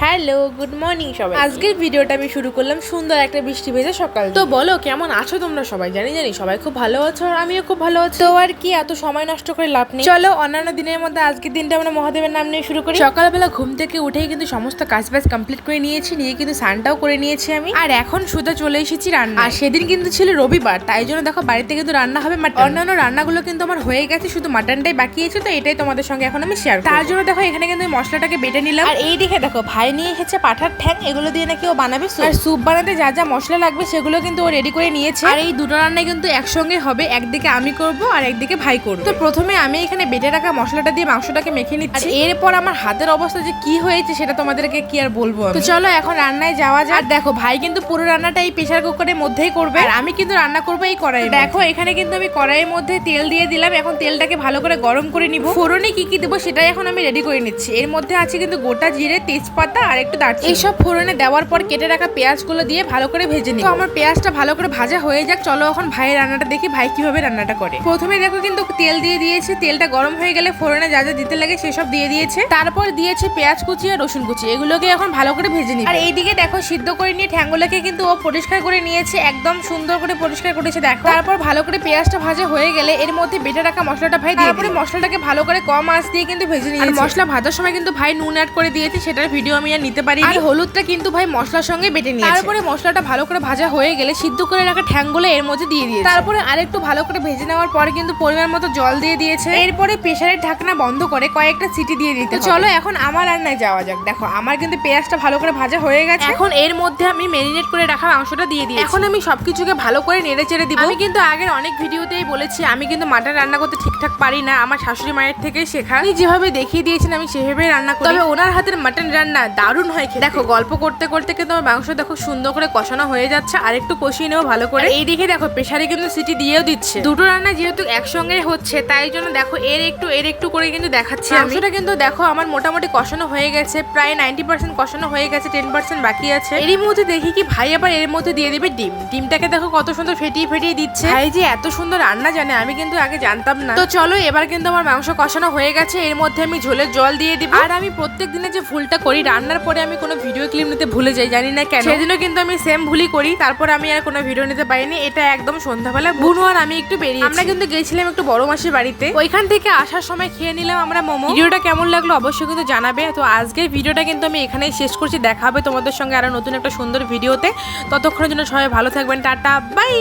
Hello, good morning সবাই। আজকের ভিডিওটা আমি শুরু করলাম সুন্দর একটা বৃষ্টি ভেজা সকাল। তো বলো কেমন আছো তোমরা সবাই? জানি সবাই খুব ভালো আছো আর আমিও খুব ভালো আছি। তো আর কি এত সময় নষ্ট করে লাভ নেই, চলো অন্যান্য দিনের মধ্যে আজকের দিনটা আমরা মহাদেবের নাম নিয়ে শুরু করি। সকালবেলা ঘুম থেকে উঠেই কিন্তু সমস্ত কাজ বাজ কমপ্লিট করে নিয়েছি, নিয়ে কিন্তু স্নানটাও করে নিয়েছি আমি। আর এখন শুধু চলে এসেছি রান্না। আর সেদিন কিন্তু ছিল রবিবার, তাই জন্য দেখো বাড়িতে কিন্তু রান্না হবে মাটন। অন্যান্য রান্নাগুলো কিন্তু আমার হয়ে গেছে, শুধু মাটনটাই বাকি আছে। তো এটাই তোমাদের সঙ্গে এখন আমি শেয়ার করব। তার জন্য দেখো এখানে কিন্তু মশলাটাকে বেটে নিলাম। আর এই দিকে দেখো ভাই নিয়ে এসেছে পাঠার ঠ্যাং, এগুলো দিয়ে নাকি ও বানাবে স্যুপ। আর স্যুপ বানাতে যা যা মশলা লাগবে সেগুলো কিন্তু ও রেডি করে নিয়েছে। আর এই দুটো রান্না কিন্তু একসঙ্গে হবে, একদিকে আমি করব আর একদিকে ভাই করবে। তো প্রথমে আমি এখানে বেটে রাখা মশলাটা দিয়ে মাংসটাকে মেখে নিচ্ছি। আর এরপর আমার হাতের অবস্থা যে কি হয়েছে সেটা তোমাদেরকে কি আর বলবো। তো চলো এখন রান্নায় যাওয়া যাক। আর দেখো ভাই কিন্তু পুরো রান্নাটা এই প্রেসার কুকারের মধ্যেই করবে, আর আমি কিন্তু রান্না করবো এই কড়াই। দেখো এখানে কিন্তু আমি কড়াইয়ের মধ্যে তেল দিয়ে দিলাম। এখন তেলটাকে ভালো করে গরম করে নিব। ফোড়নে কি কি দেবো সেটাই এখন আমি রেডি করে নিচ্ছি। এর মধ্যে আছে কিন্তু গোটা জিরে, তেজপাতা আর একটু দারচিনি। এইসব ফোড়নে দেওয়ার পর কেটে রাখা পেঁয়াজগুলো দিয়ে ভালো করে ভেজে নিই। তো আমার পেঁয়াজটা ভালো করে ভাজা হয়ে যাক, চলো এখন ভাইয়ের রান্নাটা দেখি ভাই কিভাবে রান্নাটা করে। প্রথমে দেখো কিন্তু তেল দিয়ে দিয়েছি, তেলটা গরম হয়ে গেলে ফোড়নে যা যা দিতে লাগে সেসব দিয়ে দিয়েছে। তারপর দিয়েছে পেঁয়াজ কুচি আর রসুন কুচি, এগুলোকে এখন ভালো করে ভেজে নিই। আর এইদিকে দেখো সিদ্ধ করে নিয়ে ঠ্যাঙ্গুলোকে কিন্তু ও পরিষ্কার করে নিয়েছে, একদম সুন্দর করে পরিষ্কার করেছে দেখো। তারপর ভালো করে পেঁয়াজটা ভাজা হয়ে গেলে এর মধ্যে বেটে রাখা মশলাটা ভাই দিয়ে, তারপরে মশলাটাকে ভালো করে কম আঁচ দিয়ে কিন্তু ভেজে নিয়েছে। আর মশলা ভাজার সময় কিন্তু ভাই নুন অ্যাড করে দিয়েছে, সেটার ভিডিও আমি আর নিতে পারি। আর হলুদটা কিন্তু ভাই মশলার সঙ্গে বেটে নিয়েছে। তারপরে মশলাটা ভালো করে ভাজা হয়ে গেলে সিদ্ধ করে রাখা ঠ্যাঙ্গুলো এর মধ্যে দিয়ে দিয়েছে। তারপরে আরেকটু ভালো করে ভেজে নেওয়ার পরে কিন্তু পরিমাণ মতো জল দিয়ে দিয়েছে। এরপরে প্রেসারের ঢাকনা বন্ধ করে কয়েকটা সিটি দিয়ে দিতে। চলো এখন আমার রান্নায় যাওয়া যাক। দেখো আমার কিন্তু পেঁয়াজটা ভালো করে ভাজা হয়ে গেছে। এখন এর মধ্যে আমি ম্যারিনেট করে রাখা মাংসটা দিয়ে দিই। এখন আমি সবকিছুকে ভালো করে নেড়ে চেড়ে দিব। আমি কিন্তু আগের অনেক ভিডিওতেই বলেছি আমি কিন্তু মাটন রান্না করতে ঠিকঠাক পারি না, আমার শাশুড়ি মায়ের থেকেই শেখা। উনি যেভাবে দেখিয়ে দিয়েছেন আমি সেভাবেই রান্না করি। তবে ওনার হাতের মাটন রান্না দারুণ হয় খেতে। দেখো গল্প করতে করতে কিন্তু আমার মাংস দেখো সুন্দর করে কষানো হয়ে যাচ্ছে, আর একটু কষিয়ে নেবো ভালো করে। এই দিকে দেখো প্রেসারে কিন্তু সিটি দিয়েও দিচ্ছে। দুটো রান্না যেহেতু একসঙ্গে হচ্ছে তাই জন্য দেখো এর একটু করে কিন্তু দেখাচ্ছি। মাংসটা কিন্তু দেখো আমার মোটামুটি কষানো হয়ে গেছে, প্রায় 90% কষানো হয়ে গেছে, 10% বাকি আছে। এরই মধ্যে দেখি কি ভাই আবার এর মধ্যে দিয়ে দেবে ডিম। ডিমটাকে দেখো কত সুন্দর ফেটিয়ে দিচ্ছে। ভাই যে এত সুন্দর রান্না জানে আমি কিন্তু আগে জানতাম না। তো চলো এবার কিন্তু আমার মাংস কষানো হয়ে গেছে, এর মধ্যে আমি ঝোলের জল দিয়ে দিব। আর আমি প্রত্যেক দিনে যে ভুলটা করি রান্নার পরে আমি কোনো ভিডিও ক্লিপ নিতে ভুলে যাই, জানি না কেন। সেদিনও কিন্তু আমি সেম ভুলই করি, তারপর আমি আর কোনো ভিডিও নিতে পারিনি। এটা একদম সন্ধ্যাবেলা বুনু আর আমি একটু বেরিয়ে, আমরা কিন্তু গেছিলাম একটু বড় মাসির বাড়িতে। ওইখান থেকে আসার সময় খেয়ে নিলাম আমরা মোমো। ভিডিওটা কেমন লাগলো অবশ্যই কিন্তু জানাবে। তো আজকের ভিডিওটা কিন্তু আমি এখানেই শেষ করছি, দেখা হবে তোমাদের সঙ্গে আরো নতুন একটা সুন্দর ভিডিওতে। ততক্ষণের জন্য সবাই ভালো থাকবেন, টাটা বাই।